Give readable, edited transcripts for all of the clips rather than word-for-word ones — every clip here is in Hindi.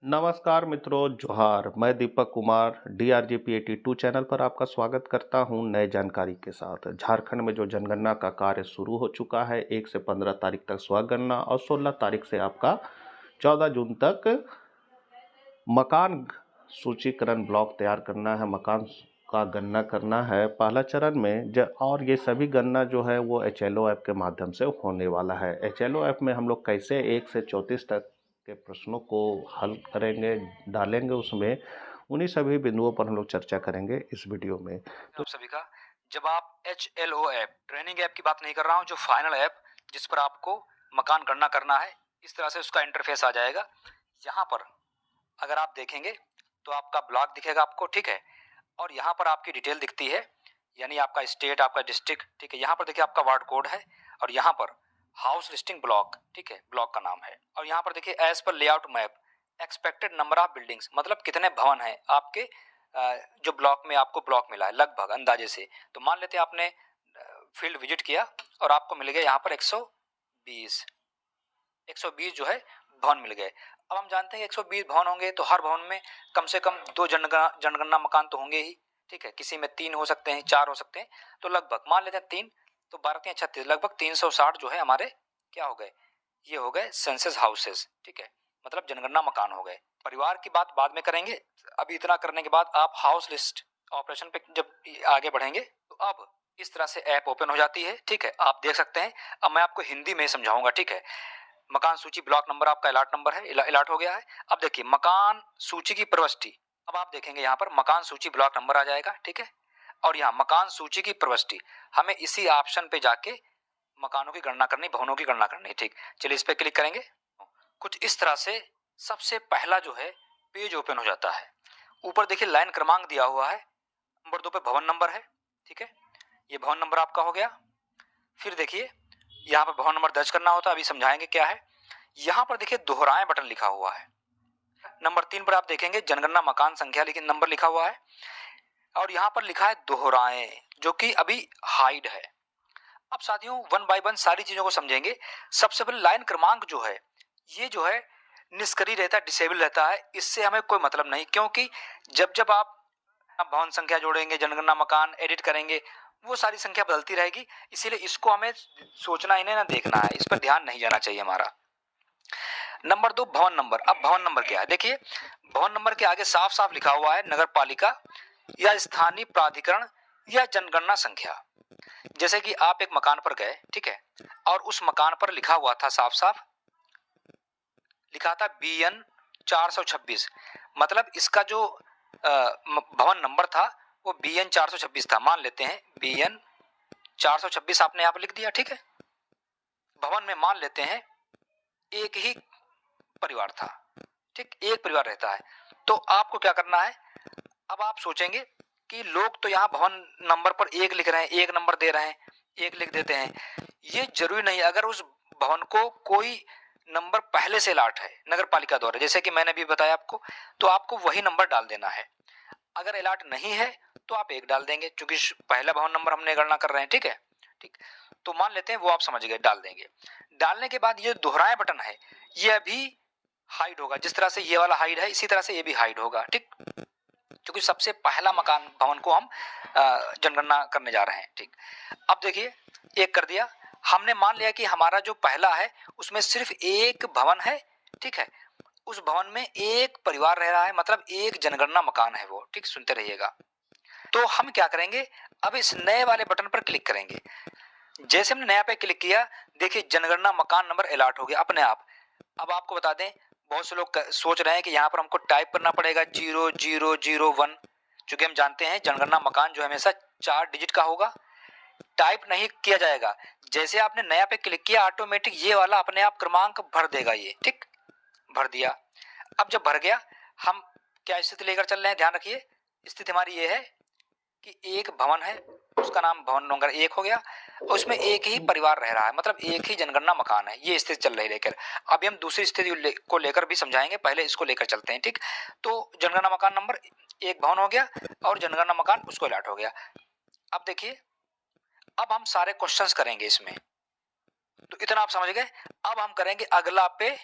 नमस्कार मित्रों, जोहार। मैं दीपक कुमार DRGP 82 चैनल पर आपका स्वागत करता हूं नए जानकारी के साथ। झारखंड में जो जनगणना का कार्य शुरू हो चुका है, 1 से 15 तारीख तक स्वगणना और 16 तारीख से आपका 14 जून तक मकान सूचीकरण ब्लॉक तैयार करना है, मकान का गणना करना है पहला चरण में। और ये सभी गणना जो है वो HLO ऐप के माध्यम से होने वाला है। HLO ऐप में हम लोग कैसे 1 से 34 तक के प्रश्नों को हल करेंगे, डालेंगे उसमें, उन्हीं सभी बिंदुओं पर हम लोग चर्चा करेंगे इस वीडियो में। आप सभी का, जब आप HLO ऐप, ट्रेनिंग ऐप की बात नहीं कर रहा हूं, जो फाइनल ऐप जिस पर आपको मकान गणना करना है, इस तरह से उसका इंटरफेस आ जाएगा। यहाँ पर अगर आप देखेंगे तो आपका ब्लॉक दिखेगा आपको, ठीक है। और यहाँ पर आपकी डिटेल दिखती है, यानी आपका स्टेट, आपका डिस्ट्रिक्ट, ठीक है। यहाँ पर देखिए आपका वार्ड कोड है, और यहाँ पर हाउस लिस्टिंग ब्लॉक, ठीक है, ब्लॉक का नाम है। और यहाँ पर देखिए as per layout map expected number of buildings, मतलब कितने भवन है आपके जो ब्लॉक में आपको ब्लॉक मिला है लगभग अंदाजे से। तो मान लेते हैं आपने फील्ड विजिट किया और आपको मिल गया यहाँ पर 120 जो है भवन मिल गए। अब हम जानते हैं 120 भवन होंगे तो हर भवन में कम से कम 2 जनगणना मकान तो होंगे ही, ठीक है। किसी में 3 हो सकते हैं, 4 हो सकते हैं, तो लगभग मान लेते हैं 3, तो 12 36, लगभग 360 जो है हमारे क्या हो गए, ये हो गए सेंसस हाउसेस, ठीक है, मतलब जनगणना मकान हो गए। परिवार की बात बाद में करेंगे। अभी इतना करने के बाद आप हाउस लिस्ट ऑपरेशन पे जब आगे बढ़ेंगे तो अब इस तरह से ऐप ओपन हो जाती है, ठीक है। आप देख सकते हैं, अब मैं आपको हिंदी में समझाऊंगा, ठीक है। मकान सूची ब्लॉक नंबर आपका अलॉट नंबर है, अलॉट हो गया है। अब देखिए मकान सूची की प्रविष्टि, अब आप देखेंगे यहाँ पर मकान सूची ब्लॉक नंबर आ जाएगा, ठीक है। और यहाँ मकान सूची की प्रविष्टि, हमें इसी ऑप्शन पे जाके मकानों की गणना करनी, भवनों की गणना करनी, ठीक। चलिए इस पे क्लिक करेंगे। कुछ इस तरह से सबसे पहला जो है पेज ओपन हो जाता है। ऊपर देखिए लाइन क्रमांक दिया हुआ है, नंबर 2 पे भवन नंबर है, ठीक है। ये भवन नंबर आपका हो गया। फिर देखिए यहाँ पर भवन नंबर दर्ज करना होता है, अभी समझाएंगे क्या है। यहाँ पर देखिए दोहराएं बटन लिखा हुआ है। नंबर 3 पर आप देखेंगे जनगणना मकान संख्या लेकिन नंबर लिखा हुआ है, और यहाँ पर लिखा है दोहराएं, जो कि अभी हाइड है। अब साथियों वन बाय वन सारी चीजों को समझेंगे। सबसे पहले लाइन क्रमांक जो है, ये जो है निष्क्रिय रहता है, डिसेबल रहता है, इससे हमें कोई मतलब नहीं, क्योंकि जब जब आप भवन संख्या जोड़ेंगे, जनगणना मकान एडिट करेंगे, वो सारी संख्या बदलती रहेगी। इसीलिए इसको हमें सोचना ही नहीं ना, देखना है, इस पर ध्यान नहीं जाना चाहिए हमारा। नंबर 2 भवन नंबर। अब भवन नंबर क्या है, देखिए भवन नंबर के आगे साफ साफ लिखा हुआ है नगर पालिका या स्थानीय प्राधिकरण या जनगणना संख्या। जैसे कि आप एक मकान पर गए, ठीक है, और उस मकान पर लिखा हुआ था, साफ साफ लिखा था BN 426, मतलब इसका जो भवन नंबर था वो BN 426 था। मान लेते हैं BN 426 आपने यहाँ पर लिख दिया, ठीक है। भवन में मान लेते हैं एक ही परिवार था, ठीक, एक परिवार रहता है। तो आपको क्या करना है, अब आप सोचेंगे कि लोग तो यहाँ भवन नंबर पर एक लिख रहे हैं, एक नंबर दे रहे हैं, एक लिख देते हैं। ये जरूरी नहीं, अगर उस भवन को कोई नंबर पहले से अलॉट है नगर पालिका द्वारा, जैसे कि मैंने भी बताया आपको, तो आपको वही नंबर डाल देना है। अगर अलॉट नहीं है तो आप एक डाल देंगे, क्योंकि पहला भवन नंबर हमने गणना कर रहे हैं, ठीक है, ठीक। तो मान लेते हैं वो आप समझ गए, डाल देंगे। डालने के बाद ये दोहराए बटन है, ये अभी हाइड होगा। जिस तरह से ये वाला हाइड है, इसी तरह से ये भी हाइड होगा, ठीक, क्योंकि सबसे पहला मकान भवन को हम जनगणना करने जा रहे हैं, ठीक। अब देखिए एक कर दिया हमने, मान लिया कि हमारा जो पहला है उसमें सिर्फ एक भवन है, ठीक है, उस भवन में एक परिवार रह रहा है, मतलब एक जनगणना मकान है वो, ठीक, सुनते रहिएगा। तो हम क्या करेंगे, अब इस नए वाले बटन पर क्लिक करेंगे। जैसे हमने नया पे क्लिक किया, देखिए जनगणना मकान नंबर अलॉट हो गया अपने आप। अब आपको बता दें, बहुत से लोग सोच रहे हैं कि यहाँ पर हमको टाइप करना पड़ेगा 0001, क्योंकि हम जानते हैं जनगणना मकान जो हमेशा 4 डिजिट का होगा। टाइप नहीं किया जाएगा, जैसे आपने नया पे क्लिक किया ऑटोमेटिक ये वाला अपने आप क्रमांक भर देगा, ये ठीक भर दिया। अब जब भर गया, हम क्या स्थिति लेकर चल रहे हैं, ध्यान रखिए। स्थिति हमारी ये है कि एक भवन है, उसका नाम भवन नंबर 1 हो गया, उसमें एक ही परिवार रह रहा है, मतलब एक ही जनगणना मकान है, ये स्थिति चल रही है लेकर। अभी हम दूसरी स्थिति को लेकर भी समझाएंगे, पहले इसको लेकर चलते हैं, ठीक। तो जनगणना मकान नंबर 1 भवन हो गया और जनगणना मकान उसको अलॉट हो गया। अब देखिए, अब हम सारे क्वेश्चंस करेंगे इसमें, तो इतना आप समझ गए। अब हम करेंगे अगला पे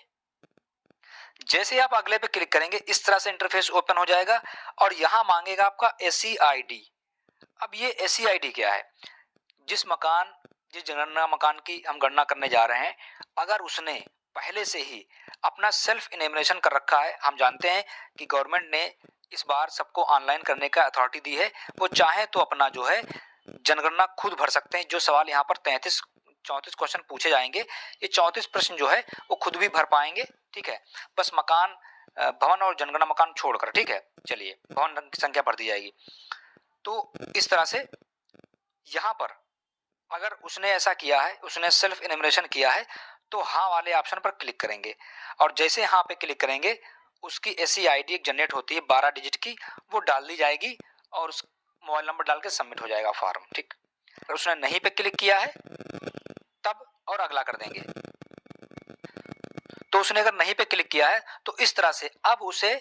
जैसे ही आप अगले पे क्लिक करेंगे इस तरह से इंटरफेस ओपन हो जाएगा और यहां मांगेगा आपका SEID। अब ये SEID क्या है? जिस जनगणना मकान की हम गणना करने जा रहे हैं, अगर उसने पहले से ही अपना सेल्फ इनैमरेशन कर रखा है, हम जानते हैं कि गवर्नमेंट ने इस बार सबको ऑनलाइन करने का अथॉरिटी दी है, वो चाहे तो अपना जो है जनगणना खुद भर सकते हैं। जो सवाल यहाँ पर 34 क्वेश्चन पूछे जाएंगे, ये 34 प्रश्न जो है वो खुद भी भर पाएंगे, ठीक है। बस भवन और जनगणना मकान छोड़कर, ठीक है। चलिए, भवन की संख्या भर दी जाएगी। तो इस तरह से यहाँ पर अगर उसने ऐसा किया है, उसने सेल्फ इनैमरेशन किया है, तो हाँ वाले ऑप्शन पर क्लिक करेंगे और जैसे हाँ पे क्लिक करेंगे उसकी SEID एक जनरेट होती है 12 डिजिट की, वो डाल दी जाएगी और उस मोबाइल नंबर डाल के सबमिट हो जाएगा फॉर्म, ठीक। अगर उसने नहीं पे क्लिक किया है तब और अगला कर देंगे। तो उसने अगर नहीं पे क्लिक किया है तो इस तरह से अब उसे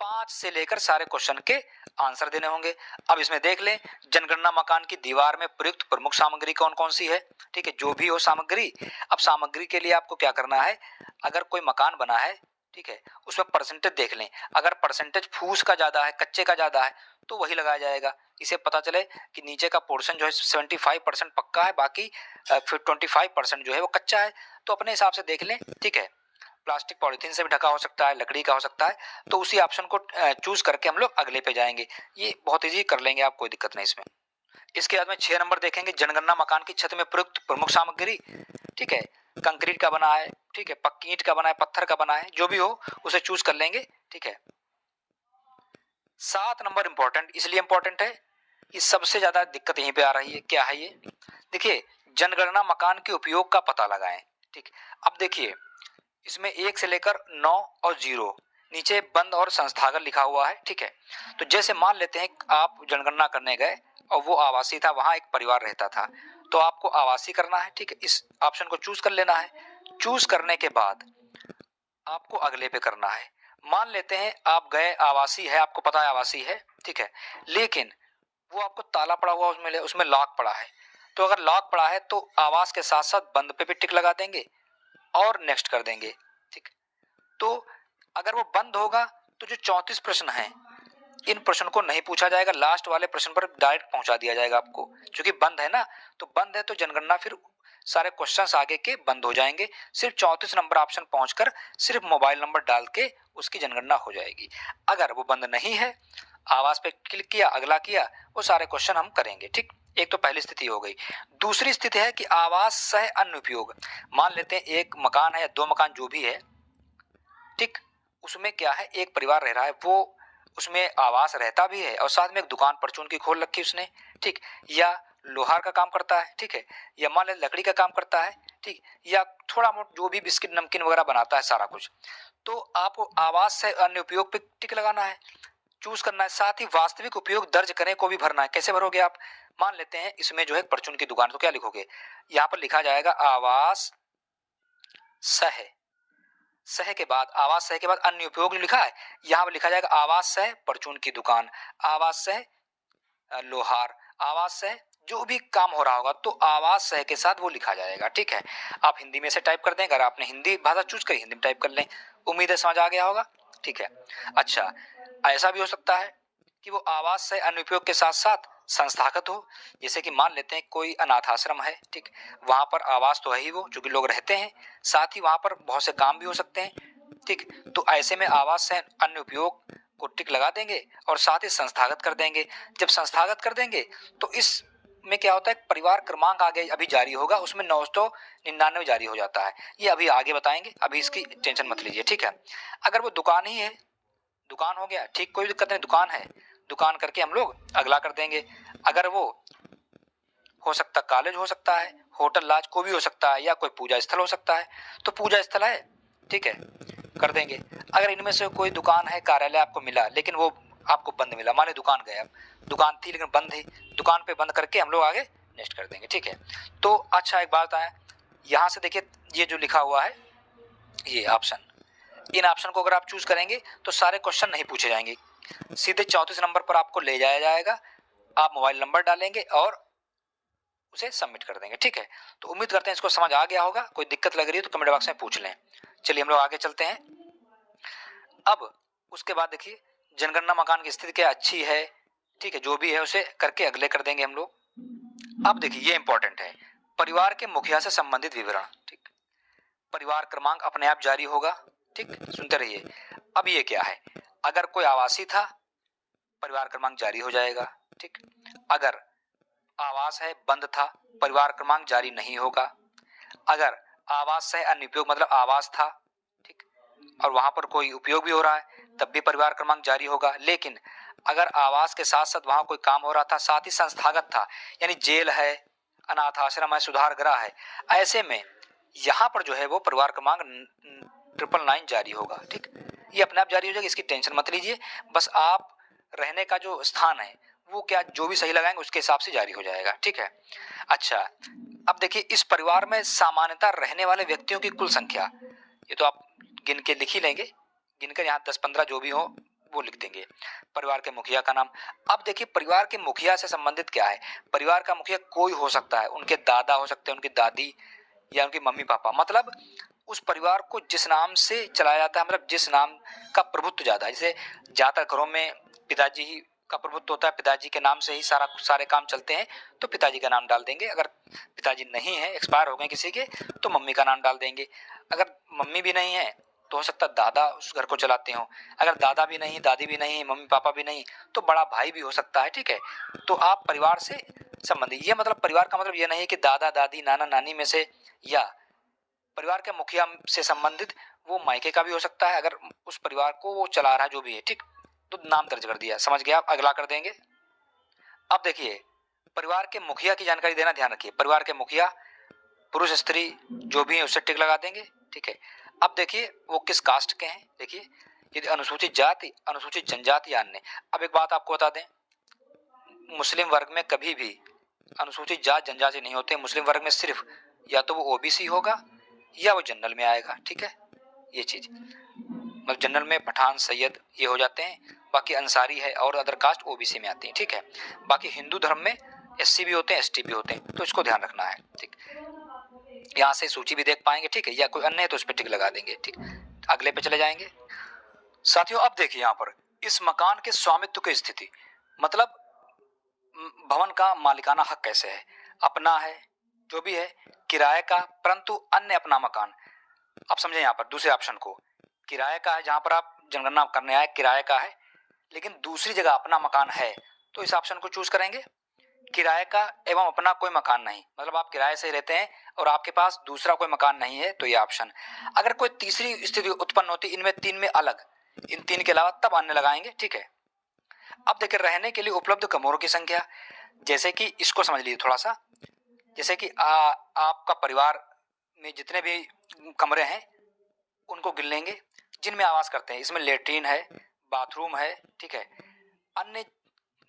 5 से लेकर सारे क्वेश्चन के आंसर देने होंगे। अब इसमें देख लें, जनगणना मकान की दीवार में प्रयुक्त प्रमुख सामग्री कौन कौन सी है, ठीक है। जो भी हो सामग्री, अब सामग्री के लिए आपको क्या करना है, अगर कोई मकान बना है, ठीक है, उसमें परसेंटेज देख लें। अगर परसेंटेज फूस का ज्यादा है, कच्चे का ज्यादा है, तो वही लगाया जाएगा। इसे पता चले कि नीचे का पोर्शन जो है 75% पक्का है, बाकी फिर 25% जो है वो कच्चा है, तो अपने हिसाब से देख लें, ठीक है। प्लास्टिक पॉलिथीन से भी ढका हो सकता है, लकड़ी का हो सकता है, तो उसी ऑप्शन को चूज करके हम लोग अगले पे जाएंगे। ये बहुत इजी कर लेंगे आप, कोई दिक्कत नहीं इसमें। इसके बाद में 6 नंबर देखेंगे, जनगणना मकान की छत में प्रयुक्त प्रमुख सामग्री, ठीक है। कंक्रीट का बना है, ठीक है, पक्की ईंट का बना है, पत्थर का बना है, जो भी हो उसे चूज कर लेंगे, ठीक है। 7 नंबर इंपॉर्टेंट, इसलिए इंपॉर्टेंट है कि सबसे ज्यादा दिक्कत यहीं पे आ रही है। क्या है ये? देखिए, जनगणना मकान के उपयोग का पता लगाएं, ठीक। अब देखिए, इसमें 1 से लेकर 9 और 0 नीचे बंद और संस्थागत लिखा हुआ है, ठीक है। तो जैसे मान लेते हैं आप जनगणना करने गए और वो आवासीय था, वहां एक परिवार रहता था, तो आपको आवासीय करना है, ठीक है। इस ऑप्शन को चूज कर लेना है। चूज करने के बाद आपको अगले पे करना है। मान लेते हैं आप गए, आवासीय है, आपको पता है आवासीय है, ठीक है, लेकिन वो आपको ताला पड़ा हुआ उसमें लॉक पड़ा है। तो अगर लॉक पड़ा है तो आवास के साथ साथ बंद पे भी टिक लगा देंगे और नेक्स्ट कर देंगे, ठीक। तो अगर वो बंद होगा तो जो 34 प्रश्न हैं, इन प्रश्न को नहीं पूछा जाएगा, लास्ट वाले प्रश्न पर डायरेक्ट पहुंचा दिया जाएगा आपको। क्योंकि बंद है ना, तो बंद है तो जनगणना फिर सारे क्वेश्चंस आगे के बंद हो जाएंगे। सिर्फ 34 नंबर ऑप्शन पहुंचकर सिर्फ मोबाइल नंबर डाल के उसकी जनगणना हो जाएगी। अगर वो बंद नहीं है, आवाज पे क्लिक किया, अगला किया, वो सारे क्वेश्चन हम करेंगे, ठीक। एक तो पहली स्थिति हो गई। दूसरी स्थिति है कि आवास सह अन्य उपयोग। मान लेते हैं एक मकान है या 2 मकान जो भी है, ठीक, उसमें क्या है, एक परिवार रह रहा है, वो उसमें आवास रहता भी है और साथ में एक दुकान परचून की खोल रखी उसने, ठीक, या लोहार का काम करता है, ठीक है, या मान ले लकड़ी का काम करता है, ठीक, या थोड़ा मोट जो भी बिस्किट नमकीन वगैरह बनाता है सारा कुछ। तो आपको आवास से अन्य उपयोग पे टिक लगाना है, चूज करना है। साथ ही वास्तविक उपयोग दर्ज करें को भी भरना है। कैसे भरोगे आप? मान लेते हैं इसमें जो है परचून की दुकान, तो क्या लिखोगे, यहाँ पर लिखा जाएगा आवास सह, सह के बाद आवास सह के बाद अन्य उपयोग जो लिखा है, यहाँ पर लिखा जाएगा आवास सह परचून की दुकान, आवास सह लोहार, आवास सह जो भी काम हो रहा होगा, तो आवास सह के साथ वो लिखा जाएगा, ठीक है। आप हिंदी में से टाइप कर दें, अगर आपने हिंदी भाषा चूज करी हिंदी में टाइप कर लें। उम्मीद है समझ आ गया होगा, ठीक है। अच्छा, ऐसा भी हो सकता है कि वो आवास से अन्य उपयोग के साथ साथ संस्थागत हो। जैसे कि मान लेते हैं कोई अनाथ आश्रम है, ठीक, वहां पर आवास तो है ही वो, जो कि लोग रहते हैं, साथ ही वहां पर बहुत से काम भी हो सकते हैं, ठीक। तो ऐसे में आवास से अन्य उपयोग को टिक लगा देंगे और साथ ही संस्थागत कर देंगे। जब संस्थागत कर देंगे तो इस में क्या होता है, परिवार क्रमांक आगे अभी जारी होगा, उसमें 999 जारी हो जाता है। ये अभी आगे बताएंगे, अभी इसकी टेंशन मत लीजिए, ठीक है। अगर वो दुकान ही है, दुकान हो गया, ठीक, कोई दिक्कत नहीं, दुकान है, दुकान करके हम लोग अगला कर देंगे। अगर वो हो सकता कॉलेज हो सकता है, होटल लॉज को भी हो सकता है, या कोई पूजा स्थल हो सकता है, तो पूजा स्थल है, ठीक है, कर देंगे। अगर इनमें से कोई दुकान है, कार्यालय आपको मिला लेकिन वो आपको बंद मिला, माने दुकान गए आप, दुकान थी लेकिन बंद थी, दुकान पे बंद करके हम लोग आगे नेक्स्ट कर देंगे, ठीक है। तो अच्छा, एक बात है, यहाँ से देखिए ये जो लिखा हुआ है ये ऑप्शन, इन ऑप्शन को अगर आप चूज करेंगे तो सारे क्वेश्चन नहीं पूछे जाएंगे, सीधे 34 नंबर पर आपको ले जाया जाएगा। आप मोबाइल नंबर डालेंगे और उसे सबमिट कर देंगे, ठीक है। तो उम्मीद करते हैं इसको समझ आ गया होगा। कोई दिक्कत लग रही है तो कमेंट बॉक्स में पूछ लें। चलिए हम लोग आगे चलते हैं। अब उसके बाद देखिए जनगणना मकान की स्थिति क्या अच्छी है, ठीक है, जो भी है उसे करके अगले कर देंगे हम लोग। अब देखिए ये इंपॉर्टेंट है, परिवार के मुखिया से संबंधित विवरण, ठीक, परिवार क्रमांक अपने आप जारी होगा, ठीक, सुनते रहिए। अब ये क्या है, अगर कोई आवासी था परिवार क्रमांक जारी हो जाएगा, ठीक, अगर आवास है बंद था परिवार क्रमांक जारी नहीं होगा, अगर आवास से अन्य उपयोग मतलब आवास था, ठीक, और वहां पर कोई उपयोग भी हो रहा है तब भी परिवार क्रमांक जारी होगा। लेकिन अगर आवास के साथ साथ वहां कोई काम हो रहा था, साथ ही संस्थागत था, यानी जेल है, अनाथ आश्रम है, सुधार गृह है, ऐसे में यहां पर जो है वो परिवार क्रमांक 999 जारी होगा, ठीक, ये अपने आप जारी हो जाएगा, इसकी टेंशन मत लीजिए, बस आप रहने का जो स्थान है वो क्या जो भी सही लगाएंगे उसके हिसाब से जारी हो जाएगा, ठीक है। अच्छा, अब देखिए इस परिवार में सामान्यतः रहने वाले व्यक्तियों की कुल संख्या, ये तो आप गिन के लिख ही लेंगे, गिनकर यहाँ 10-15 जो भी हो वो लिख देंगे। परिवार के मुखिया का नाम, अब देखिए परिवार के मुखिया से संबंधित क्या है, परिवार का मुखिया कोई हो सकता है, उनके दादा हो सकते हैं, उनकी दादी या उनके मम्मी पापा, मतलब उस परिवार को जिस नाम से चलाया जाता है, मतलब जिस नाम का प्रभुत्व ज्यादा है, जैसे ज्यादातर घरों में पिताजी ही का प्रभुत्व होता है, पिताजी के नाम से ही सारे काम चलते हैं, तो पिताजी का नाम डाल देंगे। अगर पिताजी नहीं है, एक्सपायर हो गए किसी के, तो मम्मी का नाम डाल देंगे। अगर मम्मी भी नहीं है तो हो सकता है दादा उस घर को चलाते हो, अगर दादा भी नहीं, दादी भी नहीं, मम्मी पापा भी नहीं, तो बड़ा भाई भी हो सकता है, ठीक है। तो आप परिवार से संबंधित, ये मतलब परिवार का मतलब ये नहीं कि दादा दादी नाना नानी में से, या परिवार के मुखिया से संबंधित वो मायके का भी हो सकता है, अगर उस परिवार को वो चला रहा है जो भी है, ठीक, तो नाम दर्ज कर दिया, समझ गया, आप अगला कर देंगे। अब देखिए परिवार के मुखिया की जानकारी देना ध्यान रखिए, परिवार के मुखिया पुरुष स्त्री जो भी है उससे टिक लगा देंगे, ठीक है। अब देखिए वो किस कास्ट के हैं, देखिए यदि अनुसूचित जाति, अनुसूचित जनजाति या अन्य। अब एक बात आपको बता दें, मुस्लिम वर्ग में कभी भी अनुसूचित जाति जनजाति नहीं होते, मुस्लिम वर्ग में सिर्फ या तो वो ओबीसी होगा या वो जनरल में आएगा, ठीक है, ये चीज, मतलब जनरल में पठान सैयद ये हो जाते हैं, बाकी अंसारी है और अदर कास्ट ओबीसी में आती है, ठीक है। बाकी हिंदू धर्म में एससी भी होते हैं, एसटी भी होते हैं, तो इसको ध्यान रखना है, ठीक, यहाँ से सूची भी देख पाएंगे, ठीक है, या कोई अन्य है तो उस पर टिक लगा देंगे, ठीक, अगले पे चले जाएंगे। साथियों अब देखिए यहाँ पर इस मकान के स्वामित्व की स्थिति, मतलब भवन का मालिकाना हक कैसे है, अपना है, जो भी है, किराए का, परंतु अन्य अपना मकान। आप समझे यहाँ पर दूसरे ऑप्शन को, किराए का है जहां पर आप जनगणना करने आए किराए का है, लेकिन दूसरी जगह अपना मकान है, तो इस ऑप्शन को चूज करेंगे। किराए का एवं अपना कोई मकान नहीं, मतलब आप किराए से रहते हैं और आपके पास दूसरा कोई मकान नहीं है, तो ये ऑप्शन। अगर कोई तीसरी स्थिति उत्पन्न होती इनमें तीन में अलग, इन तीन के अलावा, तब अन्य लगाएंगे, ठीक है। अब देखिए रहने के लिए उपलब्ध कमरों की संख्या, जैसे कि इसको समझ लीजिए थोड़ा सा, जैसे कि आपका परिवार में जितने भी कमरे हैं उनको गिन लेंगे जिनमें आवास करते हैं, इसमें लेट्रिन है, बाथरूम है, ठीक है, अन्य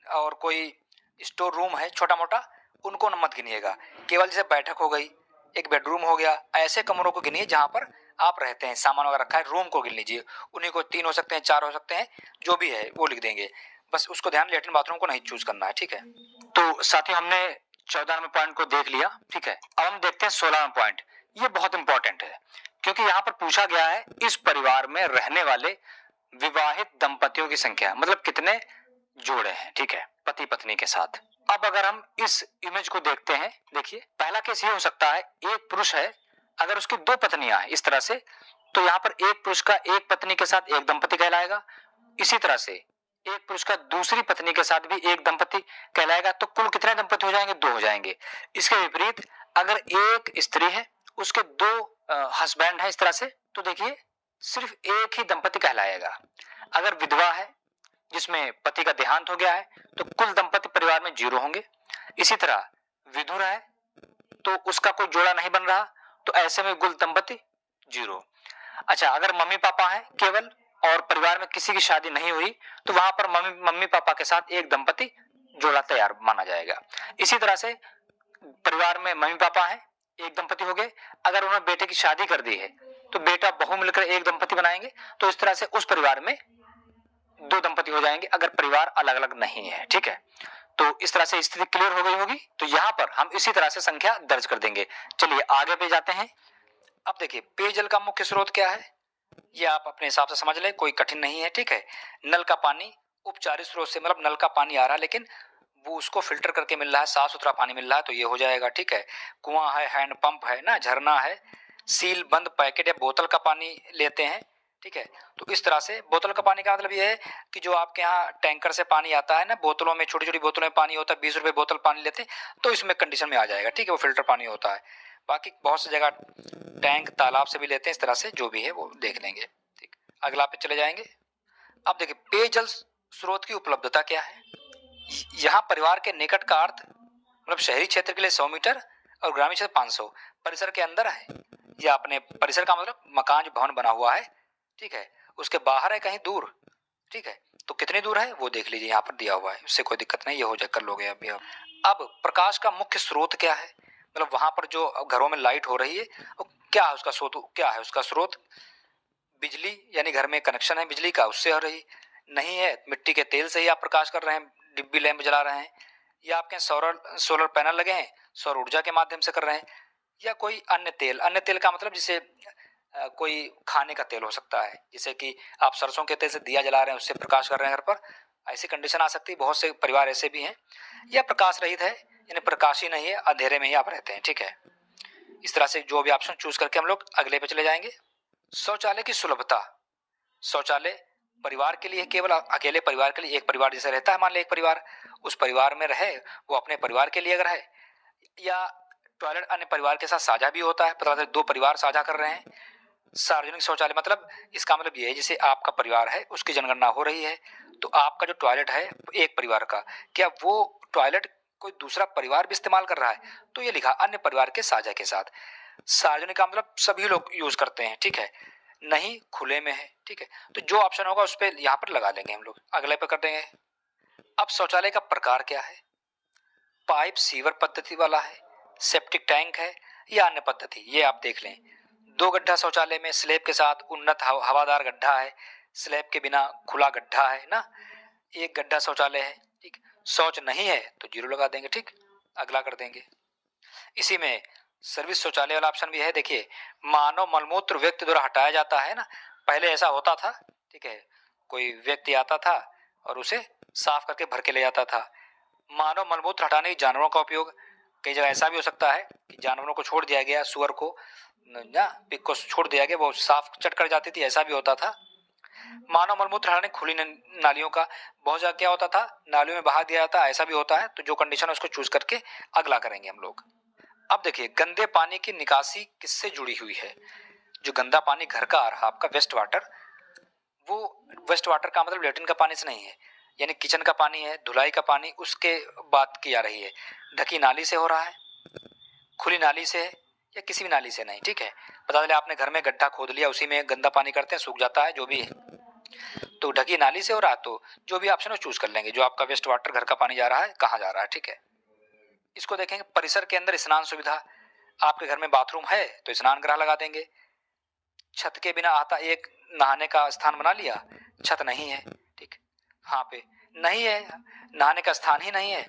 और कोई स्टोर रूम है छोटा मोटा, उनको मत गिनिएगा, केवल जैसे बैठक हो गई, एक बेडरूम हो गया, ऐसे कमरों को गिनिए जहां पर आप रहते हैं, सामान वगैरह रखा है, रूम को गिन लीजिए, उन्हीं को 3 हो सकते हैं, 4 हो सकते हैं, जो भी है वो लिख देंगे, बस उसको ध्यान, लेट्रिन बाथरूम को नहीं चूज करना है, ठीक है। तो साथियों हमने 14वें पॉइंट को देख लिया, ठीक है। अब हम देखते हैं 16वां पॉइंट, ये बहुत इंपॉर्टेंट है क्योंकि यहाँ पर पूछा गया है इस परिवार में रहने वाले विवाहित दंपतियों की संख्या, मतलब कितने जोड़े हैं, ठीक है, पति पत्नी के साथ। अब अगर हम इस इमेज को देखते हैं, देखिए पहला केस ये हो सकता है, एक पुरुष है, अगर उसकी 2 पत्नियां हैं इस तरह से, तो यहाँ पर एक पुरुष का एक पत्नी के साथ एक दंपति कहलाएगा, इसी तरह से एक पुरुष का दूसरी पत्नी के साथ भी एक दंपति कहलाएगा, तो कुल कितने दंपति हो जाएंगे, 2 हो जाएंगे। इसके विपरीत अगर एक स्त्री है, उसके 2 हस्बैंड है इस तरह से, तो देखिए सिर्फ एक ही दंपति कहलाएगा। अगर विधवा है जिसमें पति का देहांत हो गया है, तो कुल दंपति परिवार में 0 होंगे। इसी तरह विधुर है तो उसका कोई जोड़ा नहीं बन रहा, तो ऐसे में कुल दंपति 0। अच्छा, अगर मम्मी पापा है केवल और परिवार में किसी की शादी नहीं हुई, तो वहां पर मम्मी पापा के साथ एक दंपति जोड़ा तैयार माना जाएगा। इसी तरह से परिवार में मम्मी पापा है, एक दंपति हो गए, अगर उन्होंने बेटे की शादी कर दी है तो बेटा बहू मिलकर एक दंपति बनाएंगे, तो इस तरह से उस परिवार में 2 दंपति हो जाएंगे अगर परिवार अलग अलग नहीं है, ठीक है। तो इस तरह से स्थिति क्लियर हो गई होगी, तो यहां पर हम इसी तरह से संख्या दर्ज कर देंगे। चलिए आगे पे जाते हैं। अब देखिए पेयजल का मुख्य स्रोत क्या है, ये आप अपने हिसाब से समझ लें, कोई कठिन नहीं है, ठीक है। नल का पानी उपचारित स्रोत से, मतलब नल का पानी आ रहा है लेकिन वो उसको फिल्टर करके मिल रहा है, साफ सुथरा पानी मिल रहा है, तो ये हो जाएगा, ठीक है। कुआं है, हैंडपंप है ना, झरना है, सील बंद पैकेट या बोतल का पानी लेते हैं, ठीक है। तो इस तरह से बोतल का पानी का मतलब ये है कि जो आपके यहाँ टैंकर से पानी आता है ना, बोतलों में, छोटी छोटी बोतलों में पानी होता है, 20 रुपए बोतल पानी लेते हैं, तो इसमें कंडीशन में आ जाएगा, ठीक है, वो फिल्टर पानी होता है। बाकी बहुत सी जगह टैंक तालाब से भी लेते हैं, इस तरह से जो भी है वो देख लेंगे, ठीक। अगला पे चले जाएंगे। अब देखिए पेयजल स्रोत की उपलब्धता क्या है। यहाँ परिवार के निकट का अर्थ मतलब शहरी क्षेत्र के लिए 100 मीटर और ग्रामीण क्षेत्र 500, परिसर के अंदर है या अपने परिसर का मतलब मकान जो भवन बना हुआ है, ठीक है, उसके बाहर है कहीं दूर, ठीक है, तो कितनी दूर है वो देख लीजिए, यहाँ पर दिया हुआ है, उससे कोई दिक्कत नहीं, ये हो जाए कर लोगे अभी। अब प्रकाश का मुख्य स्रोत क्या है, मतलब वहां पर जो घरों में लाइट हो रही है वो क्या है, उसका स्रोत क्या है, उसका स्रोत बिजली, यानी घर में कनेक्शन है बिजली का, उससे हो रही नहीं है, मिट्टी के तेल से ही आप प्रकाश कर रहे हैं, डिब्बी लैंप जला रहे हैं, या आपके सोलर पैनल लगे हैं, सौर ऊर्जा के माध्यम से कर रहे हैं, या कोई अन्य तेल का मतलब जिसे कोई खाने का तेल हो सकता है, जैसे कि आप सरसों के तेल से दिया जला रहे हैं, उससे प्रकाश कर रहे हैं घर पर, ऐसी कंडीशन आ सकती है। बहुत से परिवार ऐसे भी हैं। या प्रकाश रहित है, यानी प्रकाश ही नहीं है, अंधेरे में ही आप रहते हैं, ठीक है। इस तरह से जो भी ऑप्शन चूज करके हम लोग अगले पे चले जाएंगे। शौचालय की सुलभता। शौचालय परिवार के लिए, केवल अकेले परिवार के लिए, एक परिवार जैसे रहता है, मान लीजिए एक परिवार, उस परिवार में रहे वो अपने परिवार के लिए अगर है, या टॉयलेट अन्य परिवार के साथ साझा भी होता है, पता चले 2 परिवार साझा कर रहे हैं। सार्वजनिक शौचालय मतलब इसका मतलब ये है जैसे आपका परिवार है, उसकी जनगणना हो रही है, तो आपका जो टॉयलेट है एक परिवार का, क्या वो टॉयलेट कोई दूसरा परिवार भी इस्तेमाल कर रहा है, तो ये लिखा अन्य परिवार के साझा के साथ। सार्वजनिक का मतलब सभी लोग यूज करते हैं, ठीक है, नहीं खुले में है, ठीक है, तो जो ऑप्शन होगा उस पर यहाँ पर लगा लेंगे हम लोग, अगले पे कर देंगे। अब शौचालय का प्रकार क्या है, पाइप सीवर पद्धति वाला है, सेप्टिक टैंक है, या अन्य पद्धति, ये आप देख लें। 2 गड्ढा शौचालय में स्लैब के साथ उन्नत हवादार गड्ढा है, स्लैब के बिना खुला गड्ढा है ना, 1 गड्ढा शौचालय है, ठीक, शौच नहीं है तो 0 लगा देंगे, ठीक, अगला कर देंगे। इसी में सर्विस शौचालय वाला ऑप्शन भी है, देखिए, मानव मलमूत्र व्यक्ति द्वारा हटाया जाता है ना, पहले ऐसा होता था, ठीक है, कोई व्यक्ति आता था और उसे साफ करके भर के ले जाता था। मानव मलमूत्र हटाने की जानवरों का उपयोग, कई जगह ऐसा भी हो सकता है कि जानवरों को छोड़ दिया गया, सुअर को या पिग को छोड़ दिया गया, वो साफ चट कर जाती थी, ऐसा भी होता था। मानव मलमूत्र हटाने खुली नालियों का, बहुत जगह क्या होता था, नालियों में बहा दिया जाता, ऐसा भी होता है, तो जो कंडीशन है उसको चूज करके अगला करेंगे हम लोग। अब देखिए गंदे पानी की निकासी किससे जुड़ी हुई है। जो गंदा पानी घर का आ रहा आपका वेस्ट वाटर, वो वेस्ट वाटर का मतलब लेट्रिन का पानी से नहीं है, यानी किचन का पानी है, धुलाई का पानी, उसके बात की जा रही है। ढकी नाली से हो रहा है, खुली नाली से है, या किसी भी नाली से नहीं, ठीक है। पता चले आपने घर में गड्ढा खोद लिया, उसी में गंदा पानी करते हैं, सूख जाता है, जो भी है, तो ढकी नाली से हो रहा है, तो जो भी ऑप्शन है चूज कर लेंगे, जो आपका वेस्ट वाटर घर का पानी जा रहा है कहाँ जा रहा है, ठीक है। इसको देखेंगे परिसर के अंदर स्नान सुविधा, आपके घर में बाथरूम है तो स्नान गृह लगा देंगे। छत के बिना आता एक नहाने का स्थान बना लिया, छत नहीं है, ठीक, हाँ पे नहीं है, नहाने का स्थान ही नहीं है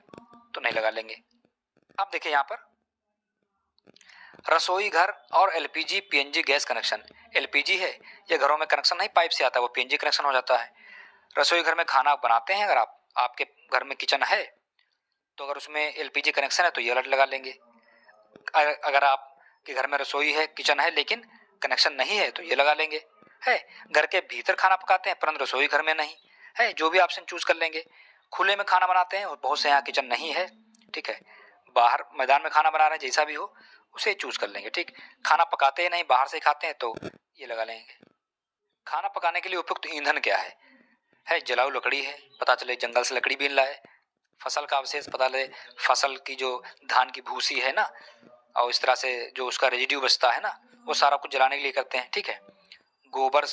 तो नहीं लगा लेंगे। अब देखिए यहाँ पर रसोई घर और LPG PNG gas connection, LPG है ये घरों में कनेक्शन नहीं पाइप से आता, वो पीएनजी कनेक्शन हो जाता है। रसोई घर में खाना बनाते हैं, अगर आपके घर में किचन है तो अगर उसमें एलपीजी कनेक्शन है तो ये अलर्ट लगा लेंगे। अगर आपके घर में रसोई है, किचन है, लेकिन कनेक्शन नहीं है तो ये लगा लेंगे। है घर के भीतर खाना पकाते हैं परंतु रसोई घर में नहीं है, जो भी ऑप्शन चूज कर लेंगे। खुले में खाना बनाते हैं और बहुत से यहाँ किचन नहीं है, ठीक है, बाहर मैदान में खाना बना रहे हैं, जैसा भी हो उसे चूज कर लेंगे, ठीक। खाना पकाते हैं नहीं, बाहर से खाते हैं तो ये लगा लेंगे। खाना पकाने के लिए उपयुक्त ईंधन क्या है जलाऊ लकड़ी है, पता चले जंगल से लकड़ी बीन लाए। फसल का अवशेष, पता चले फसल की जो धान की भूसी है ना, और इस तरह से जो उसका रेजिड्यू बचता है ना, वो सारा कुछ जलाने के लिए करते हैं, ठीक है। गोबर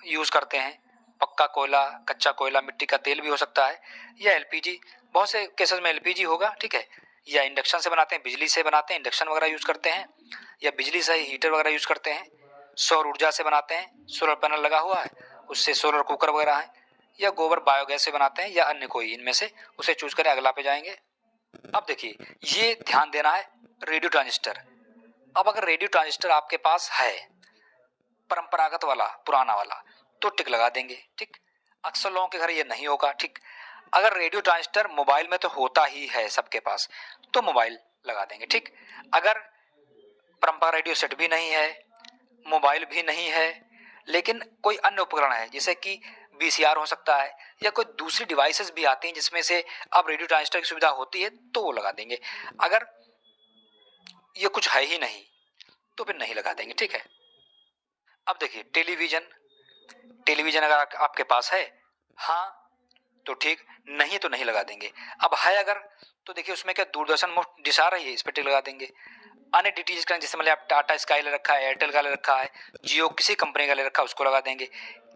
यूज करते हैं, पक्का कोयला, कच्चा कोयला, मिट्टी का तेल भी हो सकता है, या एलपीजी, बहुत से केसेस में एलपीजी होगा, ठीक है, या इंडक्शन से बनाते हैं, बिजली से बनाते हैं, इंडक्शन वगैरह यूज करते हैं, या बिजली से हीटर वगैरह यूज करते हैं। सौर ऊर्जा से बनाते हैं, सोलर पैनल लगा हुआ है, उससे सोलर कुकर वगैरह है, या गोबर बायोगैस से बनाते हैं, या अन्य कोई इनमें से, उसे चूज करें, अगला पे जाएंगे। अब देखिए ये ध्यान देना है, रेडियो ट्रांजिस्टर। अब अगर रेडियो ट्रांजिस्टर आपके पास है परंपरागत वाला पुराना वाला तो टिक लगा देंगे। ठीक, अक्सर लोगों के घर ये नहीं होगा। ठीक, अगर रेडियो ट्रांजिस्टर मोबाइल में तो होता ही है सबके पास, तो मोबाइल लगा देंगे। ठीक, अगर परंपरा रेडियो सेट भी नहीं है, मोबाइल भी नहीं है, लेकिन कोई अन्य उपकरण है जैसे कि वीसीआर हो सकता है या कोई दूसरी डिवाइसेस भी आती हैं जिसमें से अब रेडियो ट्रांजिस्टर की सुविधा होती है, तो वो लगा देंगे। अगर ये कुछ है ही नहीं तो फिर नहीं लगा देंगे। ठीक है, अब देखिए टेलीविजन, टेलीविजन अगर आपके पास है, हाँ तो ठीक, नहीं तो नहीं लगा देंगे। अब है अगर, तो देखिए उसमें क्या दूरदर्शन मुफ्त डिश आ रही है, इस पर टिक लगा देंगे। अन्य डीटीएच कनेक्शन जैसे मतलब आप टाटा स्काई ले रखा है, एयरटेल का ले रखा है, जियो किसी कंपनी का ले रखा है, उसको लगा देंगे।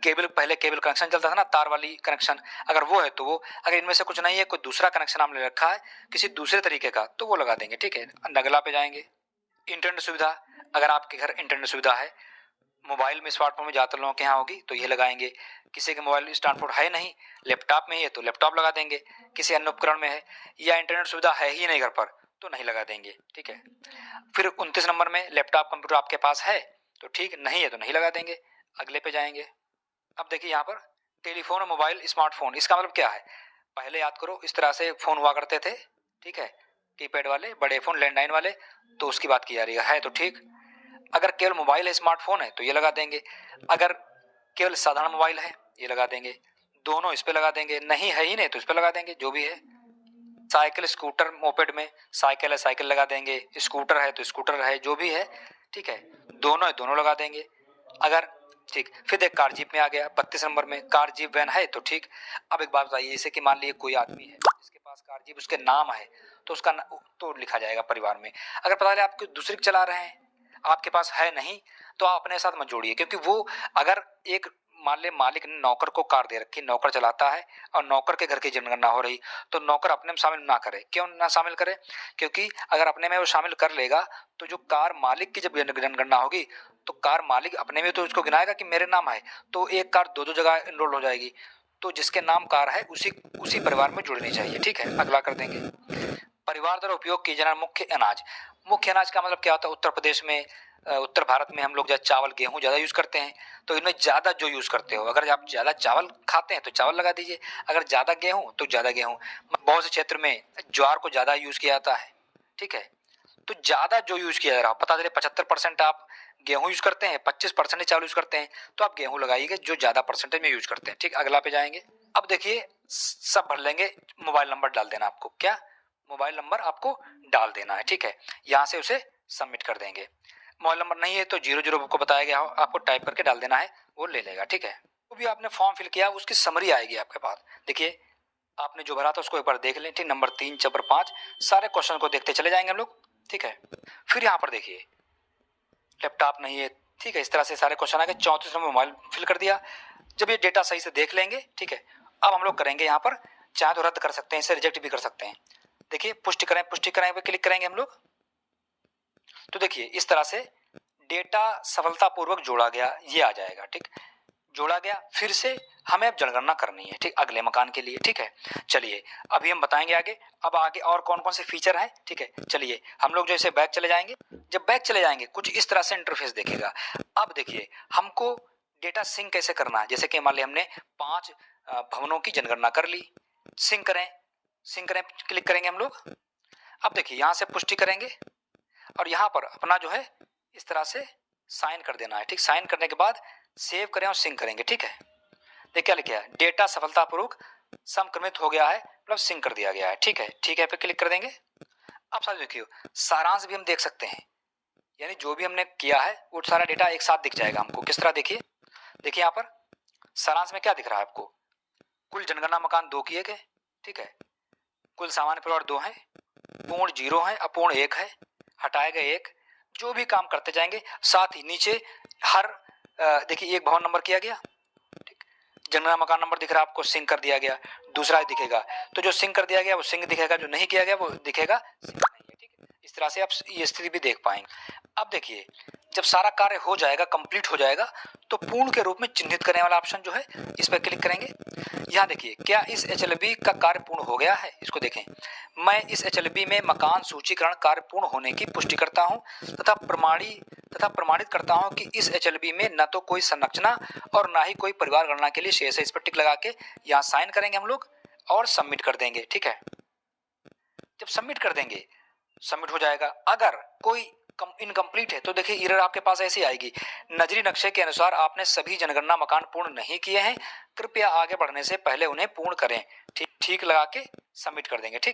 केबल, पहले केबल कनेक्शन चलता था ना, तार वाली कनेक्शन, अगर वो है तो वो, अगर इनमें से कुछ नहीं है, कोई दूसरा कनेक्शन हम ले रखा है किसी दूसरे तरीके का, तो वो लगा देंगे। ठीक है, अगला पे जाएंगे। इंटरनेट सुविधा, अगर आपके घर इंटरनेट सुविधा है, मोबाइल में स्मार्टफोन में ज़्यादातर लोगों के यहाँ होगी, तो ये लगाएंगे। किसी के मोबाइल स्मार्टफोन है नहीं, लैपटॉप में ही है तो लैपटॉप लगा देंगे। किसी अन्य उपकरण में है या इंटरनेट सुविधा है ही नहीं घर पर, तो नहीं लगा देंगे। ठीक है, फिर 29 नंबर में लैपटॉप कंप्यूटर आपके पास है तो ठीक, नहीं है तो नहीं लगा देंगे। अगले पे जाएंगे। अब देखिए यहाँ पर टेलीफोन और मोबाइल स्मार्टफोन, इसका मतलब क्या है, पहले याद करो इस तरह से फोन हुआ करते थे। ठीक है, कीपैड वाले बड़े फोन, लैंडलाइन वाले, तो उसकी बात की जा रही है तो ठीक। अगर केवल मोबाइल है, स्मार्टफोन है, तो ये लगा देंगे। अगर केवल साधारण मोबाइल है, ये लगा देंगे। दोनों इस पे लगा देंगे, नहीं है ही नहीं तो इस पे लगा देंगे, जो भी है। साइकिल, स्कूटर, मोपेड में साइकिल है, साइकिल लगा देंगे, स्कूटर है तो स्कूटर है, जो भी है। ठीक है, दोनों है, दोनों लगा देंगे। अगर ठीक, फिर देख कार जीप में आ गया 32 नंबर में, कार जीप वैन है तो ठीक। अब एक बात बताइए, जैसे कि मान लीजिए कोई आदमी है जिसके पास कार जीप, उसके नाम है तो उसका तो लिखा जाएगा परिवार में। अगर पता चले आप दूसरी चला रहे हैं, आपके पास है नहीं, तो आप अपने साथ मत जोड़िए, क्योंकि वो अगर एक मान ले मालिक ने नौकर को कार दे रखी, नौकर चलाता है और नौकर के घर की जनगणना हो रही, तो नौकर अपने में शामिल ना करे। क्यों ना शामिल करे? क्योंकि अगर अपने में वो शामिल कर लेगा तो जो कार मालिक की जब जनगणना होगी तो कार मालिक अपने में तो उसको गिनाएगा कि मेरे नाम है, तो एक कार दो दो जगह इनरोल हो जाएगी। तो जिसके नाम कार है उसी परिवार में जुड़नी चाहिए। ठीक है, अगला कर देंगे। परिवार द्वारा उपयोग किए जाना मुख्य अनाज, मुख्य अनाज का मतलब क्या होता है? उत्तर प्रदेश में, उत्तर भारत में हम लोग जैसे चावल गेहूं ज्यादा यूज करते हैं, तो इनमें ज्यादा जो यूज करते हो, अगर आप ज्यादा चावल खाते हैं तो चावल लगा दीजिए, अगर ज्यादा गेहूं तो ज्यादा गेहूं। बहुत से क्षेत्र में ज्वार को ज्यादा यूज किया जाता है। ठीक है, तो ज्यादा जो यूज किया जा रहा है, पता चले 75% आप गेहूं यूज करते हैं, 25% चावल यूज करते हैं, तो आप गेहूं लगाइएगा जो ज्यादा परसेंटेज में यूज करते हैं। ठीक, अगला पे जाएंगे। अब देखिए सब भर लेंगे, मोबाइल नंबर डाल देना आपको, क्या मोबाइल नंबर आपको डाल देना है। ठीक है, यहां से उसे सबमिट कर देंगे। मोबाइल नंबर नहीं है तो 00 को बताया गया हो, आपको टाइप करके डाल देना है, वो ले लेगा। ठीक है, वो भी आपने फॉर्म फिल किया, उसकी समरी आएगी आपके पास। देखिए आपने जो भरा था उसको एक बार देख लें। ठीक, नंबर 3 चबर 5 सारे क्वेश्चन को देखते चले जाएंगे हम लोग। ठीक है, फिर यहाँ पर देखिए लैपटॉप नहीं है। ठीक है, इस तरह से सारे क्वेश्चन आ गए। 34 नंबर मोबाइल फिल कर दिया। जब ये डेटा सही से देख लेंगे, ठीक है, अब हम लोग करेंगे यहाँ पर, चाहे तो रद्द कर सकते हैं, इसे रिजेक्ट भी कर सकते हैं। देखिए पुष्टि करें, पुष्टि करें पे क्लिक करेंगे हम लोग, तो देखिए इस तरह से डेटा सफलतापूर्वक जोड़ा गया, ये आ जाएगा। ठीक, जोड़ा गया। फिर से हमें अब जनगणना करनी है, ठीक, अगले मकान के लिए। ठीक है, चलिए अभी हम बताएंगे आगे। अब आगे और कौन कौन से फीचर हैं। ठीक है, चलिए हम लोग जैसे बैक चले जाएंगे। जब बैक चले जाएंगे कुछ इस तरह से इंटरफेस देखेगा। अब देखिए हमको डेटा सिंक कैसे करना है। जैसे कि मान लिया हमने 5 भवनों की जनगणना कर ली, सिंक करें, सिंक करें क्लिक करेंगे हम लोग। अब देखिए यहां से पुष्टि करेंगे और यहाँ पर अपना जो है इस तरह से साइन कर देना है। ठीक, साइन करने के बाद सेव करें और सिंक करेंगे। ठीक है, देखिए क्या लिखा है, डेटा सफलतापूर्वक समक्रमित हो गया है, मतलब सिंक कर दिया गया है। ठीक है, ठीक है पे क्लिक कर देंगे। अब साथ देखिए सारांश भी हम देख सकते हैं, यानी जो भी हमने किया है वो सारा डेटा एक साथ दिख जाएगा हमको। किस तरह? देखिए देखिए यहाँ पर सारांश में क्या दिख रहा है आपको, कुल जनगणना मकान 2 किए गए। ठीक है, कुल सामान्य परिवार 2 है, पूर्ण 0 है, अपूर्ण 1 है, हटाए गए 1, जो भी काम करते जाएंगे। साथ ही नीचे हर देखिए एक भवन नंबर किया गया, ठीक, जनगणना मकान नंबर दिख रहा है आपको, सिंक कर दिया गया, दूसरा दिखेगा, तो जो सिंक कर दिया गया वो सिंक दिखेगा, जो नहीं किया गया वो दिखेगा सिंक नहीं है। ठीक है, इस तरह से आप ये स्थिति भी देख पाएंगे। अब देखिए जब सारा कार्य हो जाएगा, कंप्लीट हो जाएगा, तो पूर्ण के रूप में चिन्हित करने वाला ऑप्शन जो है इस पर क्लिक करेंगे। यहाँ देखिए क्या इस एचएलबी का कार्य पूर्ण हो गया है, इसको देखें। मैं इस एचएलबी में मकान सूचीकरण कार्य पूर्ण होने की पुष्टि करता हूं तथा तथा प्रमाणित करता हूं कि इस एचएलबी में न तो कोई संरचना और ना ही कोई परिवार गणना के लिए शेष है। इस पर टिक लगा के यहाँ साइन करेंगे हम लोग और सबमिट कर देंगे। ठीक है, जब सबमिट कर देंगे सबमिट हो जाएगा। अगर कोई इनकम्प्लीट है तो देखिए एरर आपके पास ऐसी आएगी, नजरी नक्शे के अनुसार आपने सभी जनगणना मकान पूर्ण नहीं किए हैं, कृपया आगे बढ़ने से पहले उन्हें पूर्ण करें। ठीक लगा के सबमिट कर देंगे। ठीक।